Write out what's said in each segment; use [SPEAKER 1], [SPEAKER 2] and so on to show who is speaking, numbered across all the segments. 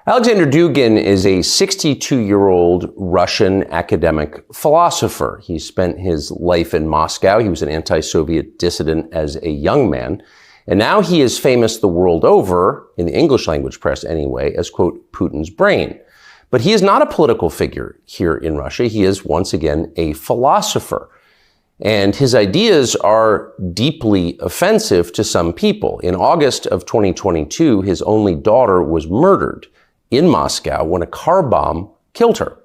[SPEAKER 1] Alexander Dugin is a 62-year-old Russian academic philosopher. He spent his life in Moscow. He was an anti-Soviet dissident as a young man. And now he is famous the world over, in the English language press anyway, as, quote, Putin's brain. But he is not a political figure here in Russia. He is, once again, a philosopher. And his ideas are deeply offensive to some people. In August of 2022, his only daughter was murdered in Moscow when a car bomb killed her.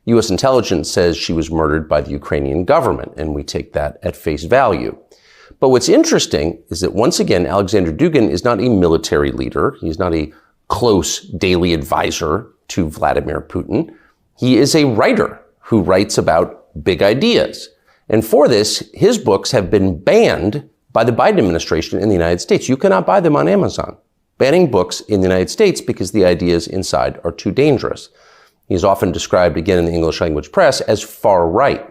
[SPEAKER 1] U.S. intelligence says she was murdered by the Ukrainian government, and we take that at face value. But what's interesting is that, once again, Alexander Dugin is not a military leader. He's not a close daily advisor to Vladimir Putin. He is a writer who writes about big ideas. And for this, his books have been banned by the Biden administration in the United States. You cannot buy them on Amazon. Banning books in the United States because the ideas inside are too dangerous. He's often described, again in the English language press, as far right.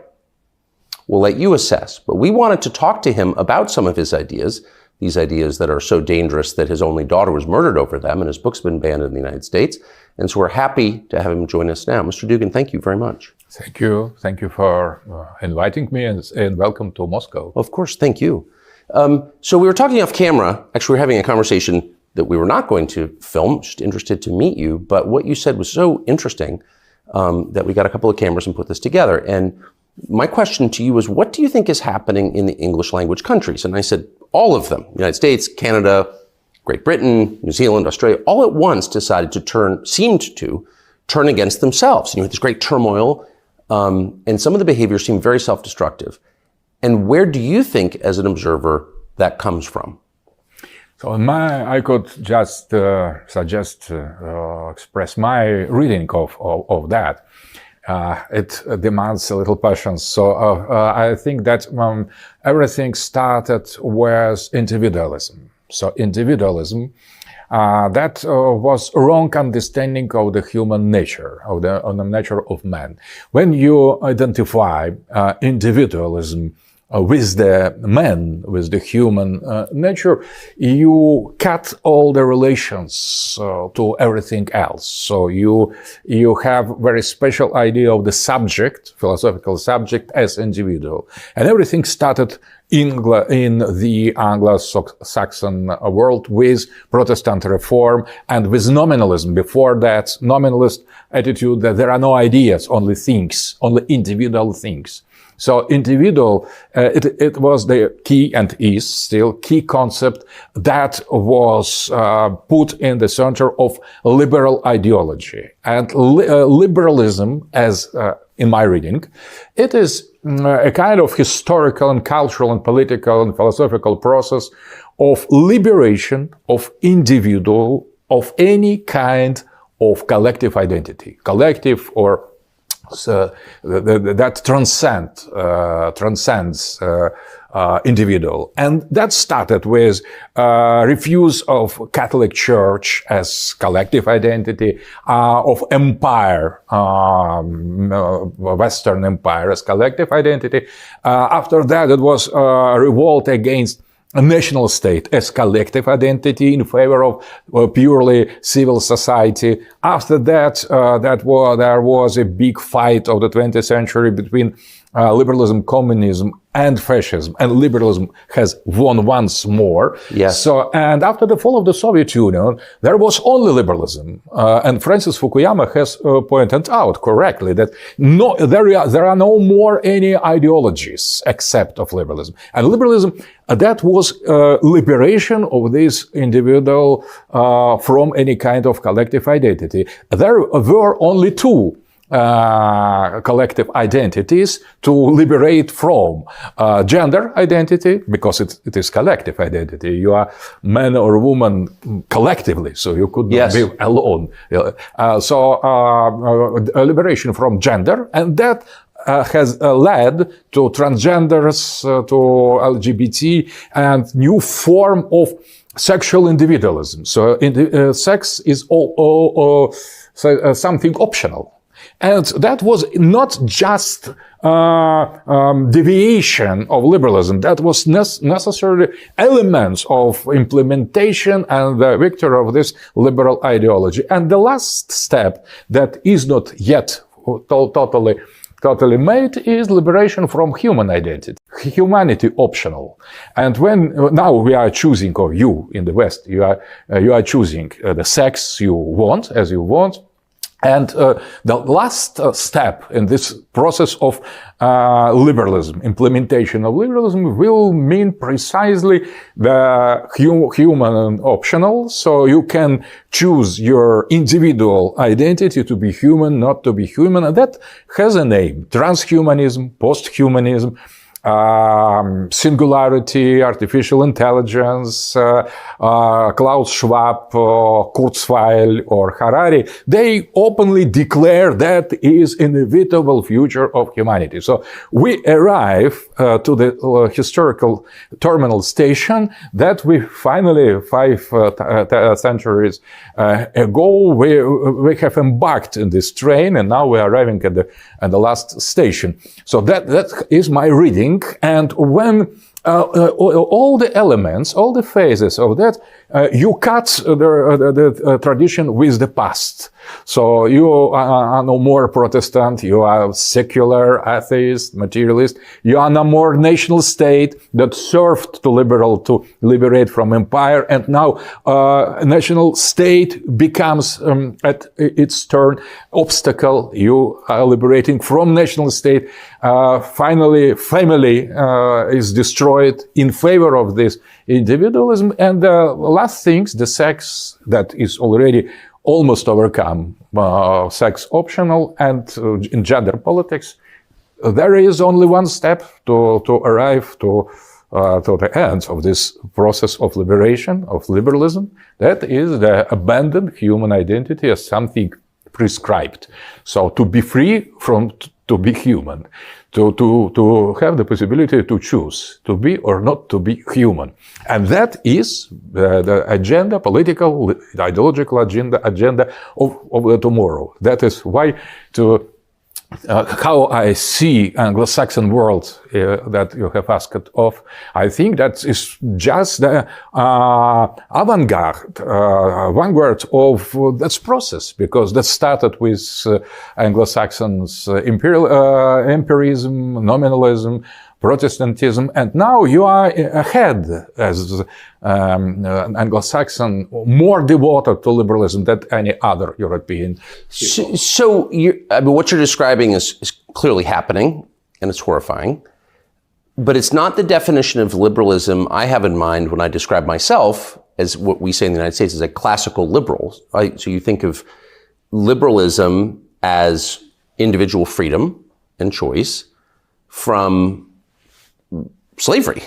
[SPEAKER 1] We'll let you assess. But we wanted to talk to him about some of his ideas, these ideas that are so dangerous that his only daughter was murdered over them, and his book's been banned in the United States. And so we're happy to have him join us now. Mr. Dugin, thank you very much.
[SPEAKER 2] Thank you. Thank you for inviting me, and welcome to Moscow.
[SPEAKER 1] Of course, thank you. So we were talking off camera. Actually, we were having a conversation that we were not going to film, just interested to meet you. But what you said was so interesting that we got a couple of cameras and put this together. And my question to you was, what do you think is happening in the English language countries? And I said, all of them, United States, Canada, Great Britain, New Zealand, Australia, all at once decided to seemed to turn against themselves. And you had this great turmoil, and some of the behaviors seem very self-destructive. And where do you think, as an observer, that comes from?
[SPEAKER 2] So I could just suggest, express my reading of that. It demands a little patience. So I think that everything started with individualism. So individualism, that was a wrong understanding of the human nature, of the nature of man. When you identify individualism with the man, with the human nature, you cut all the relations to everything else. So you have very special idea of the subject, philosophical subject, as individual. And everything started in the Anglo-Saxon world with Protestant reform and with nominalism. Before that, nominalist attitude that there are no ideas, only things, only individual things. So individual, it was the key, and is still key concept that was put in the center of liberal ideology. And liberalism, as in my reading, it is a kind of historical and cultural and political and philosophical process of liberation of individual, of any kind of collective identity, collective or that transcends individual. And that started with refuse of Catholic Church as collective identity, of empire, Western Empire as collective identity. After that, it was a revolt against a national state as collective identity in favor of purely civil society. After that, there was a big fight of the 20th century between liberalism, communism, and fascism, and liberalism has won once more.
[SPEAKER 1] Yes.
[SPEAKER 2] So, and after the fall of the Soviet Union, there was only liberalism, and Francis Fukuyama has pointed out correctly that there are no more any ideologies except of liberalism, and liberalism that was liberation of this individual from any kind of collective identity. There were only two collective identities to liberate from. Gender identity, because it is collective identity. You are man or woman collectively, so you could not be alone. So liberation from gender, and that has led to transgenders, to LGBT, and new form of sexual individualism. So sex is something optional. And that was not just deviation of liberalism. That was necessarily elements of implementation and the victory of this liberal ideology. And the last step that is not yet totally made is liberation from human identity. Humanity optional. And when now we are choosing, or you in the West, you are choosing the sex you want, as you want. And the last step in this process of liberalism, implementation of liberalism, will mean precisely the human optional. So you can choose your individual identity to be human, not to be human. And that has a name: transhumanism, posthumanism, singularity, artificial intelligence, Klaus Schwab, Kurzweil, or Harari. They openly declare that is inevitable future of humanity. So we arrive to the historical terminal station that we finally, 5 centuries ago, we have embarked in this train, and now we are arriving at the last station. So that is my reading. And when all the elements, all the phases of that, you cut the tradition with the past. So you are no more Protestant, you are secular, atheist, materialist. You are no more national state that served to liberate from empire. And now national state becomes at its turn obstacle. You are liberating from national state. Finally, family is destroyed in favor of this individualism. And the last things, the sex that is already almost overcome, sex optional, and in gender politics, there is only one step to arrive to the end of this process of liberation, of liberalism. That is the abandoned human identity as something prescribed. So to be free from to be human, to have the possibility to choose to be or not to be human. And that is the agenda, political, ideological agenda of the tomorrow. That is why how I see Anglo-Saxon world that you have asked of. I think that is just the vanguard of this process, because that started with Anglo-Saxons empirism, nominalism, Protestantism, and now you are ahead as Anglo-Saxon, more devoted to liberalism than any other European.
[SPEAKER 1] So what you're describing is clearly happening, and it's horrifying. But it's not the definition of liberalism I have in mind when I describe myself as what we say in the United States as a classical liberal. Right? So you think of liberalism as individual freedom and choice from slavery,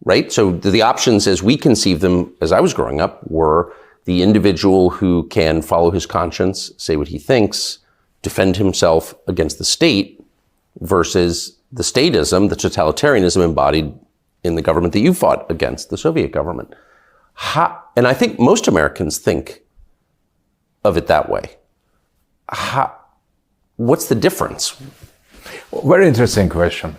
[SPEAKER 1] right? So the options as we conceived them as I was growing up were the individual who can follow his conscience, say what he thinks, defend himself against the state, versus the statism, the totalitarianism embodied in the government that you fought against, the Soviet government. And I think most Americans think of it that way. What's the difference?
[SPEAKER 2] Very interesting question.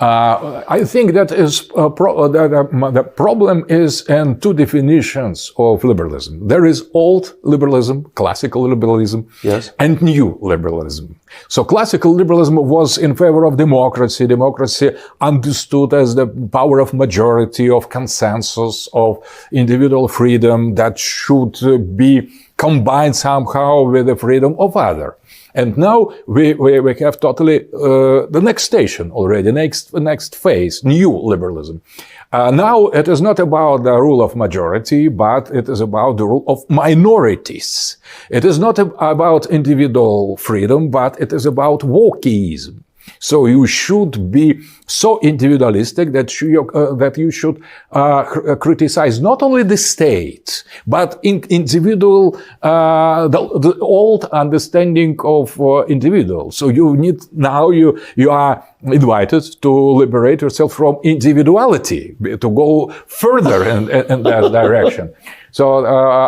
[SPEAKER 2] I think that is the problem is in two definitions of liberalism. There is old liberalism, classical liberalism, yes, and new liberalism. So classical liberalism was in favor of democracy. Democracy understood as the power of majority, of consensus, of individual freedom that should be combined somehow with the freedom of others. And now we have totally the next station already, next phase, new liberalism. Now it is not about the rule of majority, but it is about the rule of minorities. It is not about individual freedom, but it is about wokeism. So you should be so individualistic that you should criticize not only the state, but individual, the old understanding of individual. So you are invited to liberate yourself from individuality, to go further in that direction. So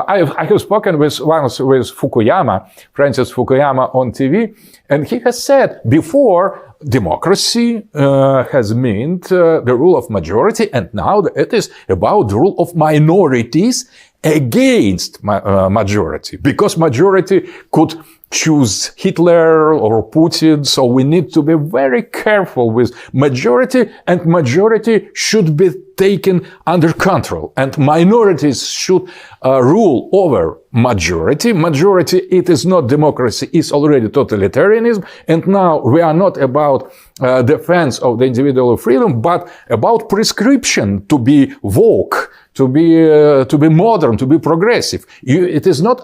[SPEAKER 2] I have spoken once with Fukuyama, Francis Fukuyama, on TV, and he has said before democracy has meant the rule of majority, and now it is about the rule of minorities against majority, because majority could choose Hitler or Putin. So we need to be very careful with majority, and majority should be taken under control, and minorities should rule over majority. Majority, it is not democracy, it's already totalitarianism. And now we are not about defense of the individual freedom, but about prescription to be woke, to be modern, to be progressive. It is not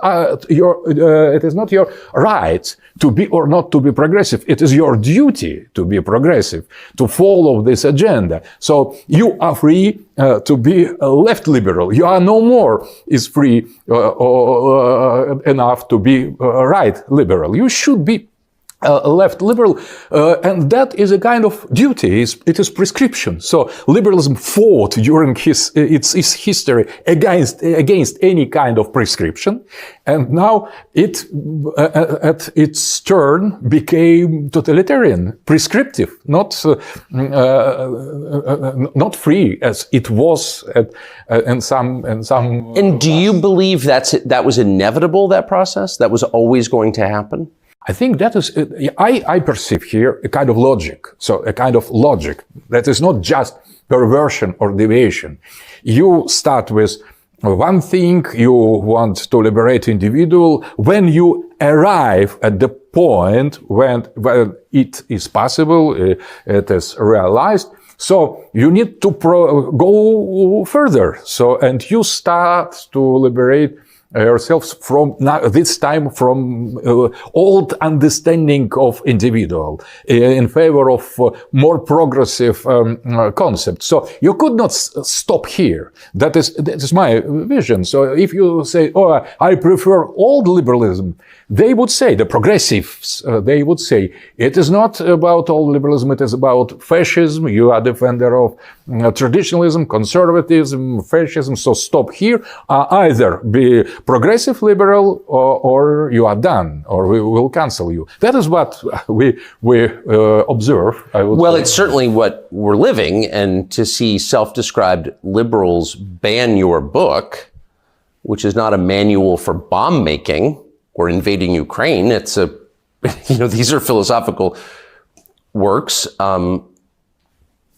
[SPEAKER 2] your right to be or not to be progressive. It is your duty to be progressive, to follow this agenda. So you are free to be a left liberal. You are no more is free enough to be right liberal. You should be left liberal, and that is a kind of duty. It is prescription. So liberalism fought during its history against any kind of prescription, and now it at its turn became totalitarian, prescriptive, not free as it was in some.
[SPEAKER 1] And do you believe that was inevitable? That process that was always going to happen?
[SPEAKER 2] I think that is, I perceive here a kind of logic. So a kind of logic that is not just perversion or deviation. You start with one thing, you want to liberate individual. When you arrive at the point when it is possible, it is realized, so you need to go further. So, and you start to liberate yourselves from this time from old understanding of individual in favor of more progressive concepts. So you could not stop here. That is my vision. So if you say, "Oh, I prefer old liberalism," they would say, the progressives, they would say, it is not about old liberalism, it is about fascism. You are a defender of traditionalism, conservatism, fascism. So stop here. Either be progressive liberal or you are done, or we will cancel you. That is what we observe, I would
[SPEAKER 1] Well,
[SPEAKER 2] say.
[SPEAKER 1] it's certainly what we're living, and to see self-described liberals ban your book, which is not a manual for bomb making or invading Ukraine, it's these are philosophical works,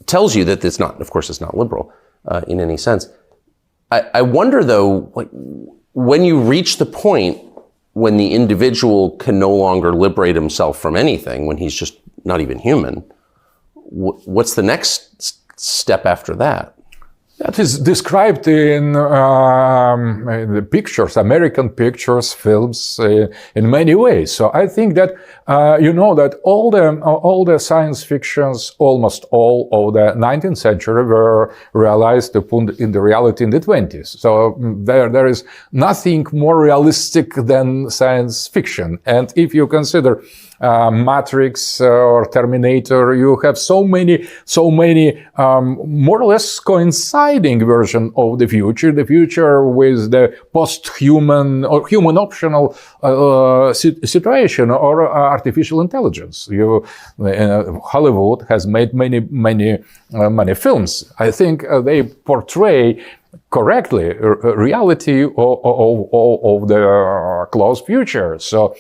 [SPEAKER 1] tells you that it's not, of course, it's not liberal in any sense. I wonder, though, when you reach the point when the individual can no longer liberate himself from anything, when he's just not even human, what's the next step after that?
[SPEAKER 2] That is described in the pictures, American pictures, films, in many ways. So I think that that all the science fictions, almost all of the 19th century, were realized in the reality in the 20s. So there is nothing more realistic than science fiction. And if you consider Matrix or Terminator, you have so many more or less coinciding version of the future with the post-human or human optional situation or artificial intelligence. Hollywood has made many films. I think they portray correctly reality of the close future. So,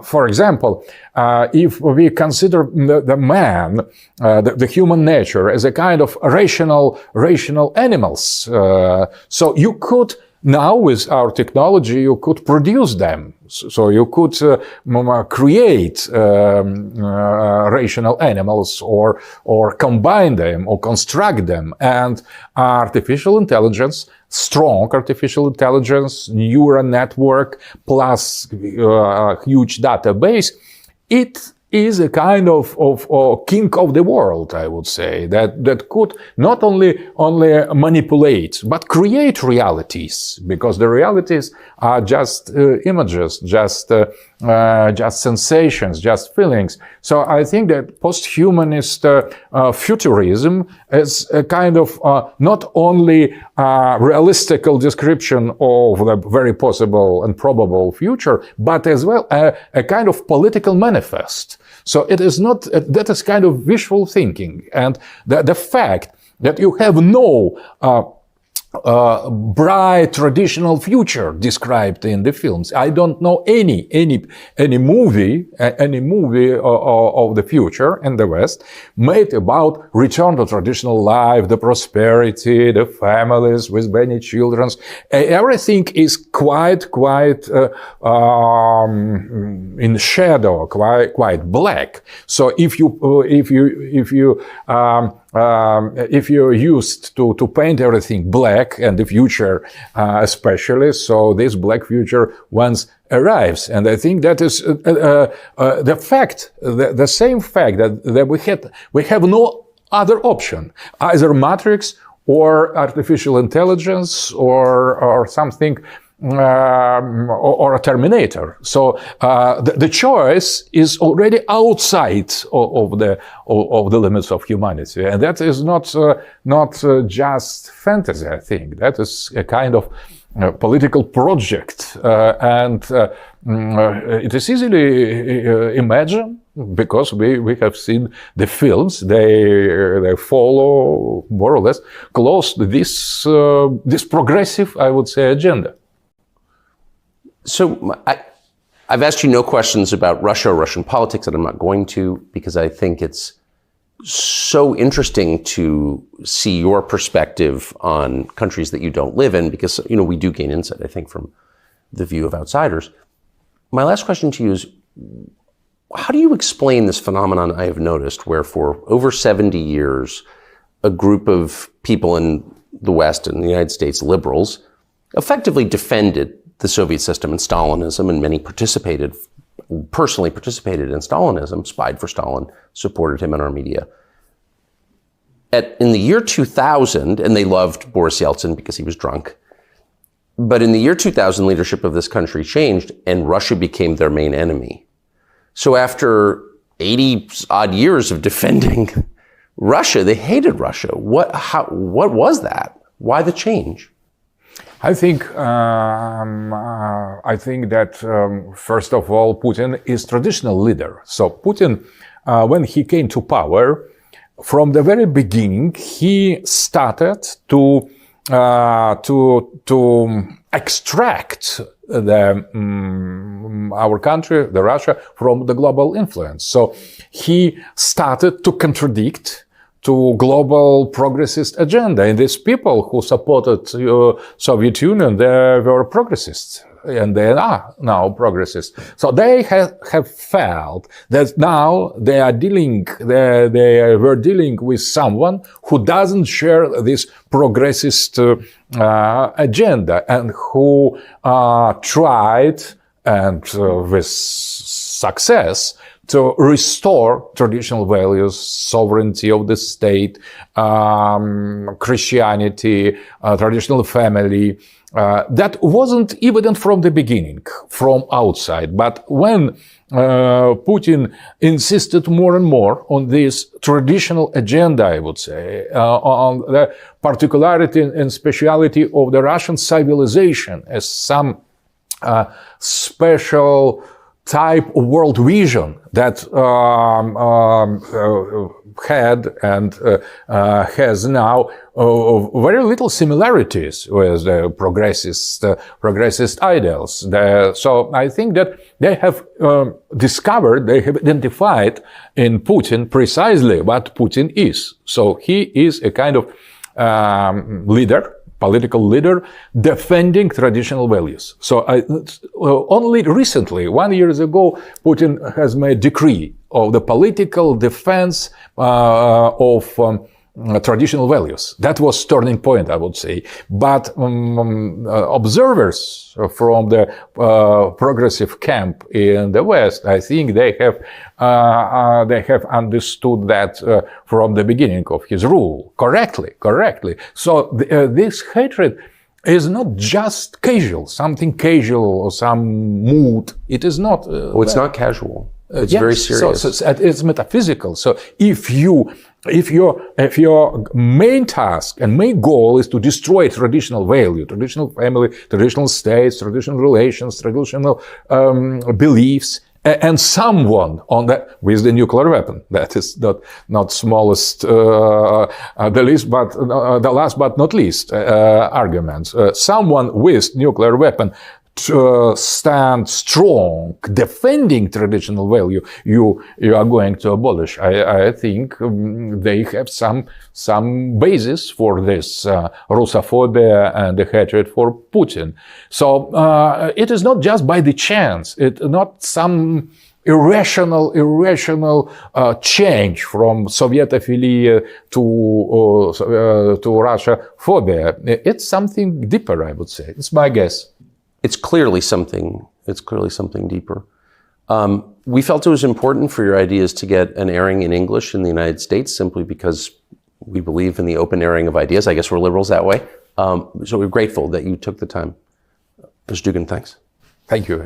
[SPEAKER 2] for example, if we consider the man, the human nature as a kind of rational animals, so you could now with our technology, you could produce them. So you could create rational animals or combine them or construct them. And artificial intelligence, strong artificial intelligence, neural network plus huge database, it is a kind of king of the world, I would say, that could not only manipulate, but create realities, because the realities are just images, just sensations, just feelings. So I think that post-humanist futurism is a kind of not only realistical description of the very possible and probable future, but as well a kind of political manifest. So it is not, that is kind of wishful thinking. And the fact that you have no bright traditional future described in the films. I don't know any movie of the future in the West made about return to traditional life, the prosperity, the families with many children. Everything is quite in shadow, quite black. So if you're used to paint everything black, and the future especially, so this black future once arrives. And I think that is the fact, the same fact that we have no other option, either Matrix or artificial intelligence or something, or a Terminator. So the choice is already outside of the limits of humanity, and that is not just fantasy. I think that is a kind of political project, and it is easily imagined because we have seen the films. They follow more or less close to this progressive, I would say, agenda.
[SPEAKER 1] So I've asked you no questions about Russia or Russian politics, and I'm not going to, because I think it's so interesting to see your perspective on countries that you don't live in, because, you know, we do gain insight, I think, from the view of outsiders. My last question to you is, how do you explain this phenomenon I have noticed where for over 70 years, a group of people in the West and the United States, liberals, effectively defended the Soviet system and Stalinism, and many personally participated in Stalinism, spied for Stalin, supported him in our media. In the year 2000, and they loved Boris Yeltsin because he was drunk, but in the year 2000, leadership of this country changed and Russia became their main enemy. So after 80 odd years of defending Russia, they hated Russia. What was that? Why the change?
[SPEAKER 2] I think that first of all, Putin is traditional leader. So Putin, when he came to power, from the very beginning, he started to extract our country, the Russia, from the global influence. So he started to contradict to global progressist agenda. And these people who supported Soviet Union, they were progressists, and they are now progressists. So they have felt that now they were dealing with someone who doesn't share this progressist agenda, and who tried, and with success, to restore traditional values, sovereignty of the state, Christianity, traditional family. That wasn't evident from the beginning, from outside. But when Putin insisted more and more on this traditional agenda, I would say, on the particularity and speciality of the Russian civilization as some special type of world vision that had and has now very little similarities with the progressist ideals. So I think that they have discovered, they have identified in Putin precisely what Putin is. So he is a kind of leader, political leader, defending traditional values. So only recently, 1 year ago, Putin has made decree of the political defense of traditional values. That was turning point, I would say. But observers from the progressive camp in the West, I think they have understood that from the beginning of his rule correctly. So this hatred is not just casual, something casual or some mood. It is not.
[SPEAKER 1] It's not casual. It's very serious.
[SPEAKER 2] So it's metaphysical. So if your main task and main goal is to destroy traditional value, traditional family, traditional states, traditional relations, traditional beliefs, and someone on that with the nuclear weapon, that is not smallest, the least, but the last but not least argument. Someone with nuclear weapon to stand strong, defending traditional value, you are going to abolish. I think they have some basis for this Russophobia and the hatred for Putin. So it is not just by the chance. It's not some irrational change from Sovietophilia to Russia phobia. It's something deeper, I would say. It's my guess.
[SPEAKER 1] It's clearly something deeper. We felt it was important for your ideas to get an airing in English in the United States, simply because we believe in the open airing of ideas. I guess we're liberals that way. So we're grateful that you took the time. Mr. Dugin, thanks.
[SPEAKER 2] Thank you.